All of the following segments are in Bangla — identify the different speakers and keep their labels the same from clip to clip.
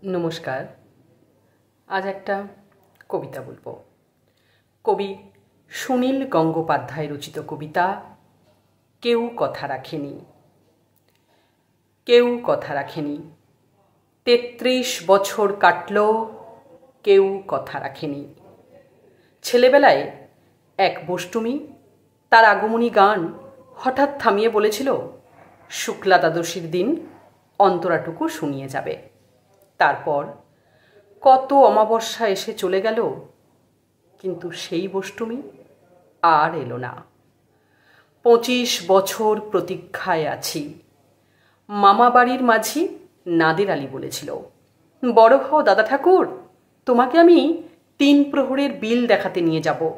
Speaker 1: নমস্কার। আজ একটা কবিতা বলবো। কবি সুনীল গঙ্গোপাধ্যায় রচিত কবিতা কেউ কথা রাখেনি। কেউ কথা রাখেনি, ৩৩ বছর কাটল, কেউ কথা রাখেনি। ছেলেবেলায় এক বষ্টমী তার আগমনী গান হঠাৎ থামিয়ে বলেছিল, শুক্লা দ্বাদশীর দিন অন্তরাটুকু শুনিয়ে যাবে। তারপর কত অমাবস্যা এসে চলে গেল, কিন্তু সেই বষ্টমী আর এলো না। ২৫ বছর প্রতীক্ষায় আছি। মামা বাড়ির মাঝি নাদের আলী বলেছিল, বড় হও দাদা ঠাকুর, তোমাকে আমি ৩ প্রহরের বিল দেখাতে নিয়ে যাব।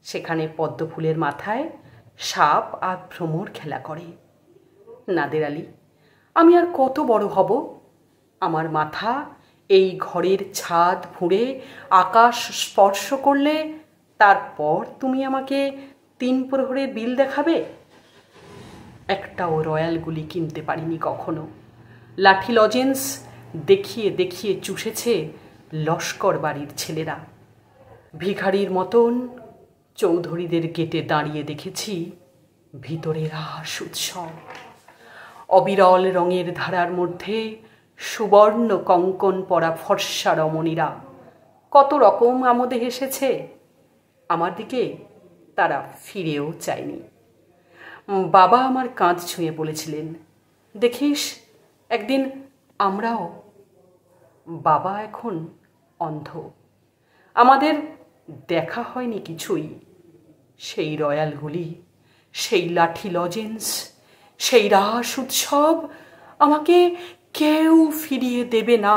Speaker 1: সেখানে পদ্মফুলের মাথায় সাপ আর ভ্রমর খেলা করে। নাদের আলী, আমি আর কত বড় হব? আমার মাথা এই ঘরের ছাদ ফুঁড়ে আকাশ স্পর্শ করলে তারপর তুমি আমাকে ৩ প্রহরের বিল দেখাবে? একটাও রয়্যাল গুলি কিনতে পারিনি কখনো। লাঠি লজেন্স দেখিয়ে দেখিয়ে চুষেছে লস্কর বাড়ির ছেলেরা। ভিখারির মতন চৌধুরীদের গেটে দাঁড়িয়ে দেখেছি ভিতরে রাস উৎসব। অবিরল রঙের ধারার মধ্যে সুবর্ণ কঙ্কন পরা ফর্সা রমণীরা কত রকম আমোদে হেসেছে। আমার দিকে তারা ফিরেও চায়নি। বাবা আমার কাঁধ ছুঁয়ে বলেছিলেন, দেখিস একদিন আমরাও। বাবা এখন অন্ধ। আমাদের দেখা হয়নি কিছুই। সেই রয়্যালগুলি, সেই লাঠি লজেন্স, সেই রাস উৎসব আমাকে কেউ ফিরিয়ে দেবে না।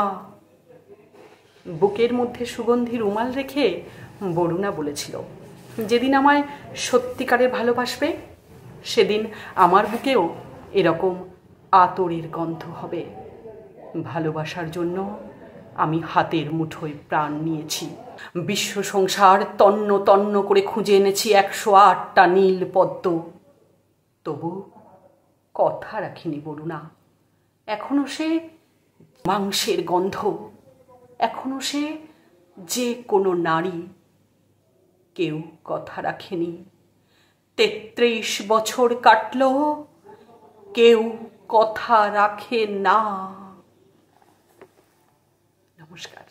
Speaker 1: বুকের মধ্যে সুগন্ধি রুমাল রেখে বরুণা বলেছিল, যেদিন আমায় সত্যিকারে ভালোবাসবে সেদিন আমার বুকেও এরকম আতরের গন্ধ হবে। ভালোবাসার জন্য আমি হাতের মুঠোয় প্রাণ নিয়েছি। বিশ্ব সংসার তন্ন তন্ন করে খুঁজে এনেছি ১০৮টা নীল পদ্ম। তবু কথা রাখিনি বরুণা। এখনো সে মাংসের গন্ধ, এখনো সে যে কোনো নারী। কেউ কথা রাখেনি। ৩৩ বছর কাটল, কেউ কথা রাখে না। নমস্কার।